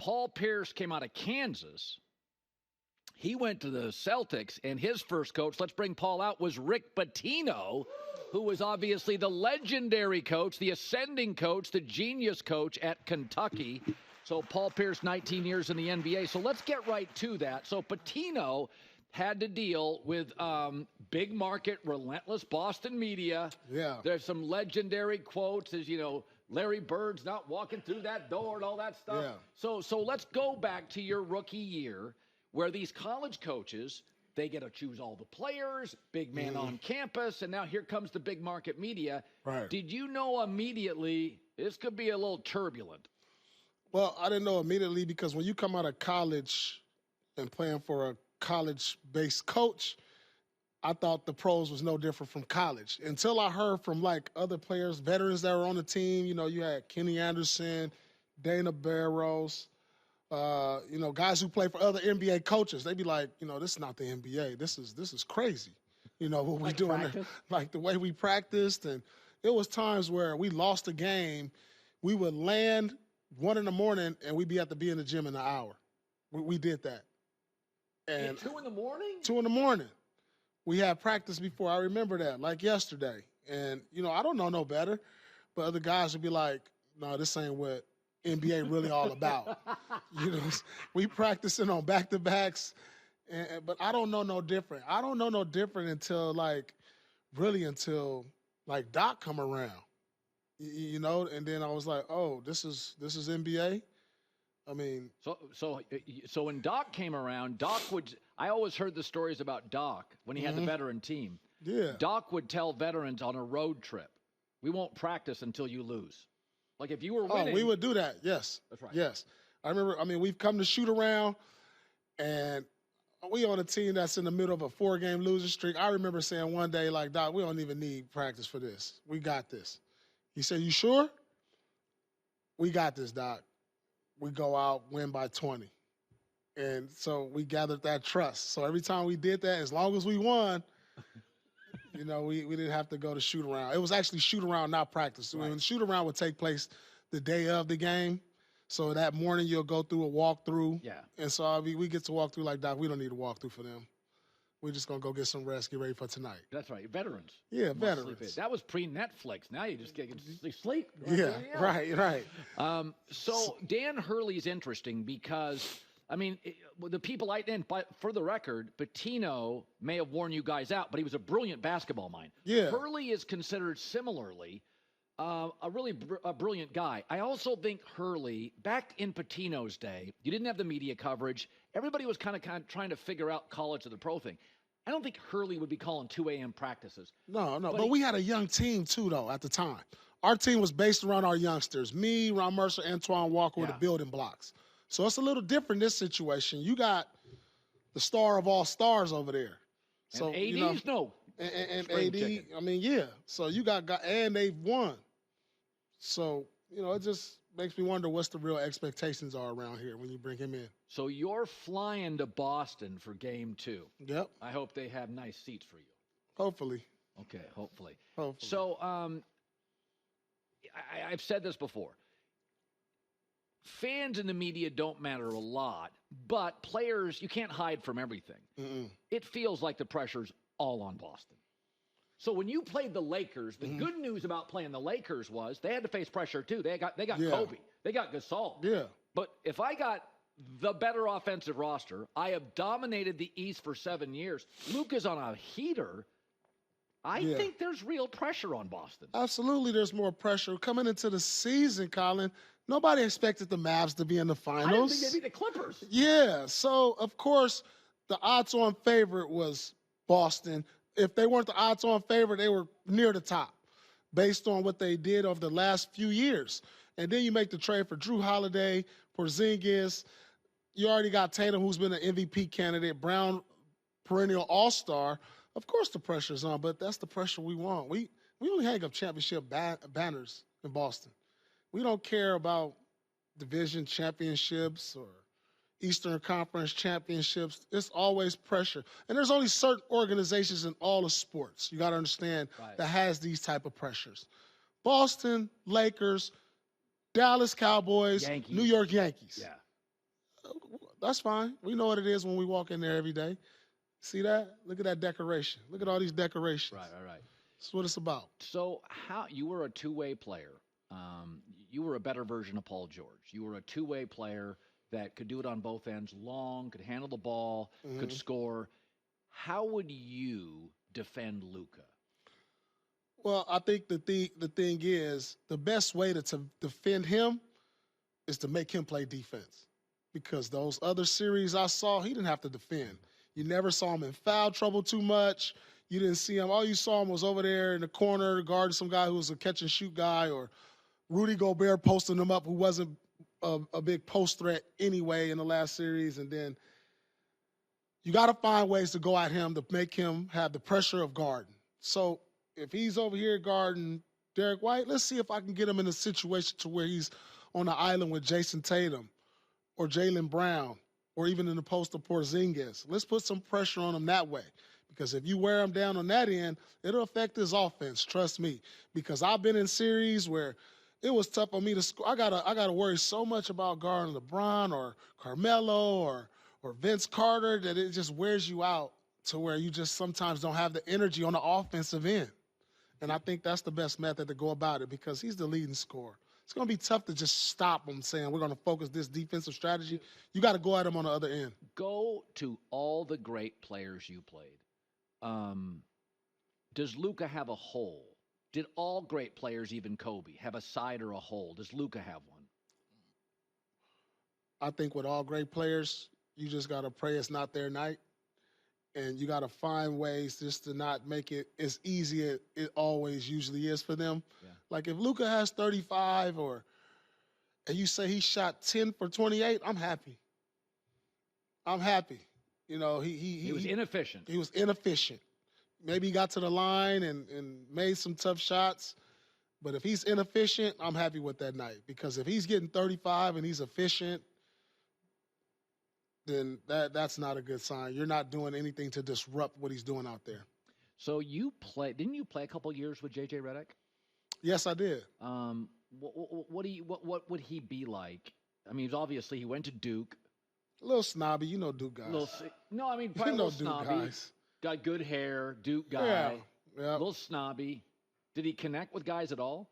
Paul Pierce came out of Kansas. He went to the Celtics, and his first coach, let's bring Paul out, was Rick Pitino, who was obviously the legendary coach, the ascending coach, the genius coach at Kentucky. So Paul Pierce, 19 years in the NBA. So let's get right to that. So Pitino had to deal with big market, relentless Boston media. Yeah. There's some legendary quotes, as you know, Larry Bird's not walking through that door and all that stuff. Yeah. So let's go back to your rookie year, where these college coaches, they get to choose all the players, big man on campus, and now here comes the big market media. Right. Did you know immediately this could be a little turbulent? Well, I didn't know immediately because when you come out of college and playing for a college-based coach, I thought the pros was no different from college. Until I heard from, like, other players, veterans that were on the team. You know, you had Kenny Anderson, Dana Barros, you know, guys who play for other NBA coaches. They'd be like, you know, this is not the NBA. This is crazy. You know, what we doing there. Like the way we practiced. And it was times where we lost a game. We would land 1 in the morning and we'd be at be in the gym in an hour. We did that. And 2 in the morning? 2 in the morning. We had practice before. I remember that, like yesterday. And, you know, I don't know no better. But other guys would be like, no, this ain't what NBA really all about. You know, we practicing on back-to-backs, but I don't know no different. I don't know no different until Doc come around, you know, and then I was like, oh, this is NBA. I mean, so when Doc came around, I always heard the stories about Doc when he had the veteran team. Yeah. Doc would tell veterans on a road trip, we won't practice until you lose. Like if you were winning. Oh, we would do that. Yes. That's right. Yes. I remember, we've come to shoot around and we on a team that's in the middle of a 4-game losing streak. I remember saying one day, like, Doc, we don't even need practice for this. We got this. He said, you sure? We got this, Doc. We go out, win by 20. And so we gathered that trust. So every time we did that, as long as we won, you know, we didn't have to go to shoot around. It was actually shoot around, not practice. Right. When shoot around would take place the day of the game. So that morning you'll go through a walkthrough. Yeah. And so we get to walk through like, Doc, we don't need a walkthrough for them. We're just going to go get some rest, get ready for tonight. That's right. Veterans. Yeah, veterans. That was pre-Netflix. Now you just get to sleep. Yeah, right. So Dan Hurley's interesting because, the people but for the record, Pitino may have worn you guys out, but he was a brilliant basketball mind. Yeah. Hurley is considered similarly a really brilliant guy. I also think Hurley, back in Pitino's day, you didn't have the media coverage. Everybody was kind of trying to figure out college to the pro thing. I don't think Hurley would be calling 2 a.m. practices. No, but we had a young team, too, though, at the time. Our team was based around our youngsters. Me, Ron Mercer, Antoine Walker were the building blocks. So it's a little different in this situation. You got the star of all stars over there. So, and AD's and AD, So you got and they've won. So, it just makes me wonder what's the real expectations are around here when you bring him in. So you're flying to Boston for game 2. Yep. I hope they have nice seats for you. Hopefully. Okay, hopefully. So, I've said this before. Fans in the media don't matter a lot, but players, you can't hide from everything. Mm-mm. It feels like the pressure's all on Boston. So when you played the Lakers, the good news about playing the Lakers was they had to face pressure too. They got Kobe. They got Gasol. Yeah. But if I got the better offensive roster, I have dominated the East for 7 years. Luka's on a heater. I think there's real pressure on Boston. Absolutely, there's more pressure. Coming into the season, Colin, nobody expected the Mavs to be in the finals. I didn't think they'd be the Clippers. Yeah, so, of course, the odds-on favorite was Boston. If they weren't the odds-on favorite, they were near the top based on what they did over the last few years. And then you make the trade for Drew Holiday, Porzingis. You already got Tatum, who's been an MVP candidate, Brown, perennial all-star. Of course the pressure's on, but that's the pressure we want. We only hang up championship banners in Boston. We don't care about division championships or Eastern Conference championships. It's always pressure. And there's only certain organizations in all of sports, you got to understand, that has these type of pressures. Boston, Lakers, Dallas Cowboys, Yankees. New York Yankees. Yeah. That's fine. We know what it is when we walk in there every day. See that? Look at that decoration. Look at all these decorations. Right. That's what it's about. So how you were a two-way player. You were a better version of Paul George. You were a two-way player that could do it on both ends, long, could handle the ball, could score. How would you defend Luka? Well, I think the thing is the best way to defend him is to make him play defense. Because those other series I saw, he didn't have to defend. You never saw him in foul trouble too much. You didn't see him. All you saw him was over there in the corner guarding some guy who was a catch and shoot guy, or Rudy Gobert posting him up, who wasn't a big post threat anyway in the last series. And then you got to find ways to go at him to make him have the pressure of guarding. So if he's over here guarding Derek White, let's see if I can get him in a situation to where he's on the island with Jason Tatum or Jaylen Brown, or even in the post of Porzingis. Let's put some pressure on him that way. Because if you wear him down on that end, it'll affect his offense, trust me. Because I've been in series where it was tough for me to score. I gotta worry so much about guarding LeBron or Carmelo or Vince Carter that it just wears you out to where you just sometimes don't have the energy on the offensive end. And I think that's the best method to go about it, because he's the leading scorer. It's going to be tough to just stop him saying we're going to focus this defensive strategy. You got to go at him on the other end. Go to all the great players you played. Does Luka have a hole? Did all great players, even Kobe, have a side or a hole? Does Luka have one? I think with all great players, you just got to pray it's not their night. And you got to find ways just to not make it as easy as it always usually is for them. Yeah. Like if Luka has 35 and you say he shot 10 for 28, I'm happy. You know, he was inefficient. He was inefficient. Maybe he got to the line and made some tough shots. But if he's inefficient, I'm happy with that night. Because if he's getting 35 and he's efficient, then that's not a good sign. You're not doing anything to disrupt what he's doing out there. So didn't you play a couple years with J.J. Redick? Yes, I did. What would he be like? I mean, obviously he went to Duke. A little snobby, you know Duke guys. No, I mean, probably a little snobby. Guys. Got good hair, Duke guy. Yeah. A little snobby. Did he connect with guys at all?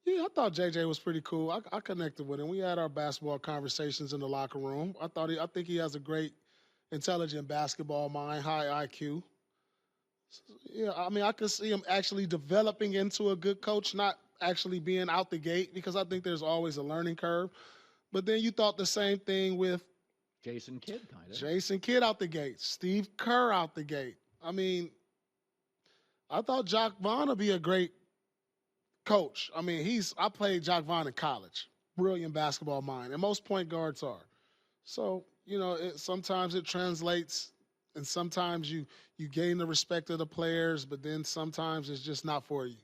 Yeah, I thought JJ was pretty cool. I connected with him. We had our basketball conversations in the locker room. I think he has a great, intelligent basketball mind, high IQ. Yeah, I mean, I could see him actually developing into a good coach, not actually being out the gate, because I think there's always a learning curve. But then you thought the same thing with Jason Kidd, kind of. Jason Kidd out the gate, Steve Kerr out the gate. I mean, I thought Jacque Vaughn would be a great coach. I mean, I played Jacque Vaughn in college. Brilliant basketball mind. And most point guards are. So, you know, sometimes it translates, and sometimes you gain the respect of the players, but then sometimes it's just not for you.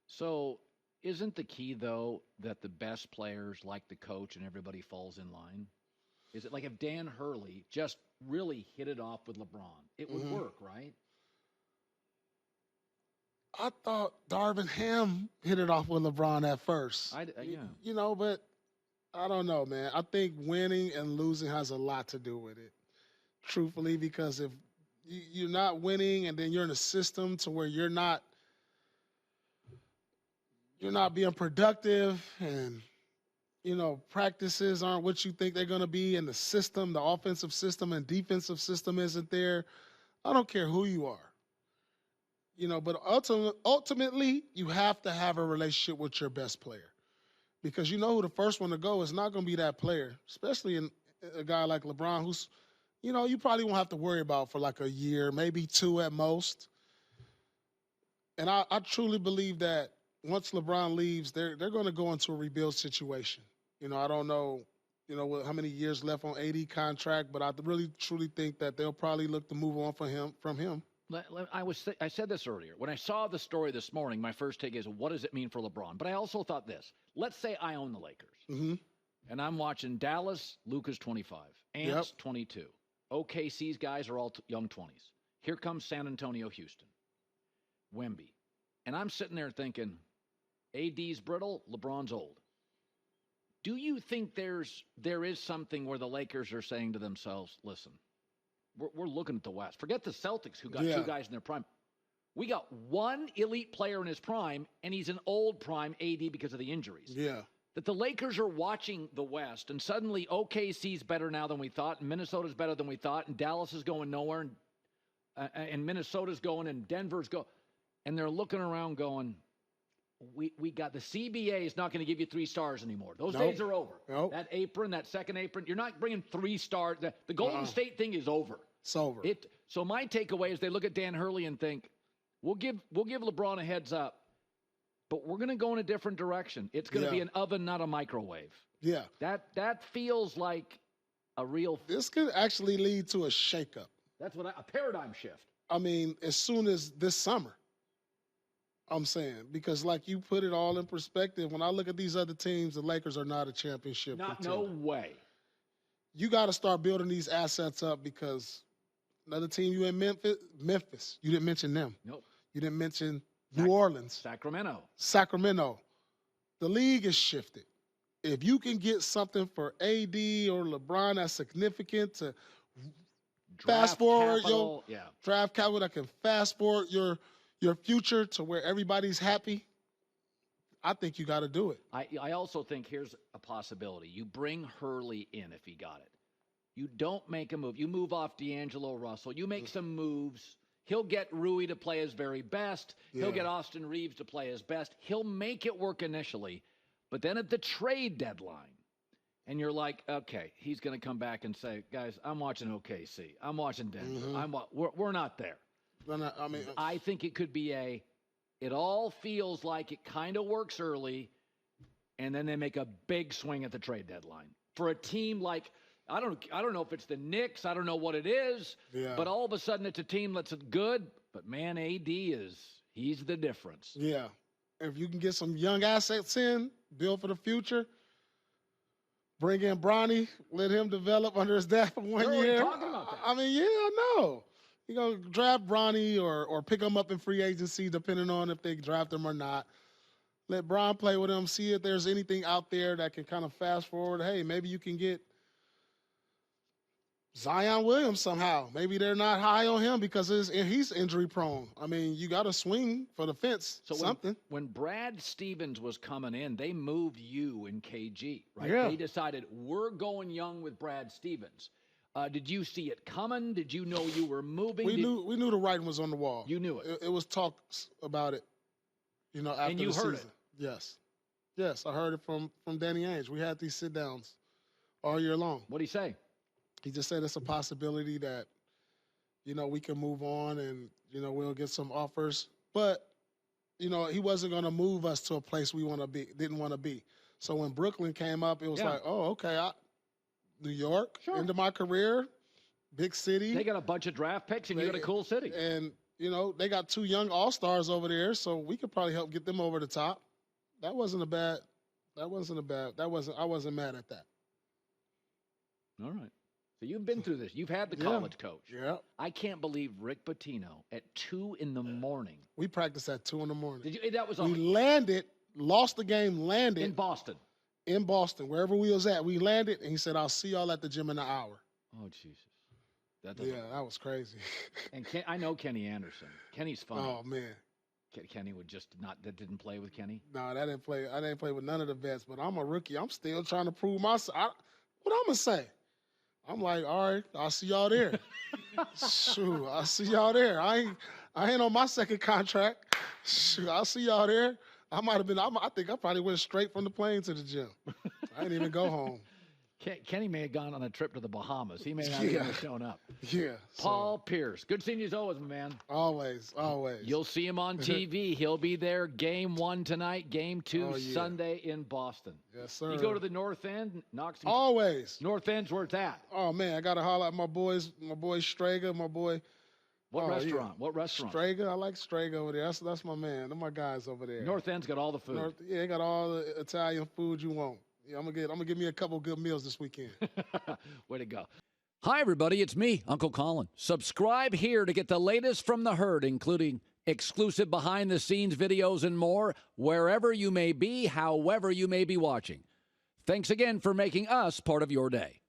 So isn't the key, though, that the best players like the coach and everybody falls in line? Is it like if Dan Hurley just really hit it off with LeBron, it would work, right? I thought Darvin Ham hit it off with LeBron at first. Yeah. You know, but I don't know, man. I think winning and losing has a lot to do with it, truthfully, because if you're not winning and then you're in a system to where you're not being productive, and, you know, practices aren't what you think they're going to be, and the system, the offensive system and defensive system isn't there, I don't care who you are. You know, but ultimately, you have to have a relationship with your best player, because you know who the first one to go is not going to be that player, especially in a guy like LeBron, who's, you know, you probably won't have to worry about for like a year, maybe 2 at most. And I truly believe that once LeBron leaves, they're going to go into a rebuild situation. You know, I don't know, you know, how many years left on AD contract, but I really truly think that they'll probably look to move on from him. I said this earlier. When I saw the story this morning, my first take is, what does it mean for LeBron? But I also thought this. Let's say I own the Lakers, and I'm watching Dallas. Luka's 25, Ant's 22. OKC's guys are all young 20s. Here comes San Antonio, Houston, Wemby. And I'm sitting there thinking, AD's brittle, LeBron's old. Do you think there is something where the Lakers are saying to themselves, listen, we're looking at the West. Forget the Celtics who got two guys in their prime. We got one elite player in his prime, and he's an old prime AD because of the injuries. Yeah. That the Lakers are watching the West, and suddenly OKC's better now than we thought, and Minnesota's better than we thought, and Dallas is going nowhere, and Minnesota's going, and Denver's going. And they're looking around going, we got the CBA is not going to give you 3 stars anymore. Those days are over. That apron, that second apron, you're not bringing 3 stars. The Golden State thing is over. It's over. So my takeaway is they look at Dan Hurley and think, we'll give LeBron a heads up, but we're going to go in a different direction. It's going to be an oven, not a microwave. Yeah. That feels like a real. This could actually lead to a shakeup. That's a paradigm shift. I mean, as soon as this summer. I'm saying, because like you put it all in perspective, when I look at these other teams, the Lakers are not a championship contender. No way. You got to start building these assets up because another team you in Memphis, you didn't mention them. Nope. You didn't mention New Orleans. Sacramento. The league is shifted. If you can get something for AD or LeBron that's significant to fast forward draft capital that can fast forward your future to where everybody's happy, I think you got to do it. I also think here's a possibility. You bring Hurley in if he got it. You don't make a move. You move off D'Angelo Russell. You make some moves. He'll get Rui to play his very best. He'll get Austin Reeves to play his best. He'll make it work initially. But then at the trade deadline, and you're like, okay, he's going to come back and say, guys, I'm watching OKC. I'm watching Denver. We're not there. I think it could be it all feels like it kind of works early, and then they make a big swing at the trade deadline. For a team like, I don't know if it's the Knicks, I don't know what it is, but all of a sudden it's a team that's good, but man, AD he's the difference. Yeah. If you can get some young assets in, build for the future, bring in Bronny, let him develop under his dad for 1 year. Talking about that. I mean, I know. You're going to draft Bronny or pick him up in free agency, depending on if they draft him or not. Let Bron play with him, see if there's anything out there that can kind of fast forward. Hey, maybe you can get Zion Williams somehow. Maybe they're not high on him because he's injury prone. I mean, you got to swing for the fence. So something. When Brad Stevens was coming in, they moved you and KG, right? Yeah. They decided we're going young with Brad Stevens. Did you see it coming? Did you know you were moving? We knew the writing was on the wall. You knew it. It was talks about it, after and you the heard season. it. Yes, I heard it from Danny Ainge. We had these sit downs all year long. What'd he say? He just said it's a possibility that, we can move on and, we'll get some offers. But, he wasn't going to move us to a place didn't want to be. So when Brooklyn came up, it was like, oh, okay, New York, into my career, big city. They got a bunch of draft picks, and you got a cool city. And, they got 2 young all-stars over there, so we could probably help get them over the top. I wasn't mad at that. All right. So you've been through this. You've had the college coach. Yeah. I can't believe Rick Pitino at 2 a.m. We practiced at 2 a.m. Did you? That was we landed, lost the game, landed. In Boston. In Boston, wherever we was at. We landed, and he said, I'll see y'all at the gym in an hour. Oh, Jesus. That was crazy. And I know Kenny Anderson. Kenny's fun. Oh, man. Kenny would didn't play with Kenny? No, I didn't play with none of the vets, but I'm a rookie. I'm still trying to prove myself. What I'm going to say? I'm like, all right, I'll see y'all there. Shoot, I'll see y'all there. I ain't on my second contract. Shoot, I'll see y'all there. I think I probably went straight from the plane to the gym. I didn't even go home. Kenny may have gone on a trip to the Bahamas. He may not even have shown up. Yeah. Paul Pierce. Good seeing you as always, my man. Always. You'll see him on TV. He'll be there. Game 1 tonight. Game 2 Sunday in Boston. Yes, sir. You go to the North End, Knox. Always. North End's where it's at. Oh, man. I got to holler at my boy Strager, my boy. What restaurant? Yeah. What restaurant? Strager. I like Strager over there. That's my man. They're my guys over there. North End's got all the food. They got all the Italian food you want. Yeah, I'm gonna give me a couple good meals this weekend. Way to go. Hi, everybody. It's me, Uncle Colin. Subscribe here to get the latest from the herd, including exclusive behind-the-scenes videos and more, wherever you may be, however you may be watching. Thanks again for making us part of your day.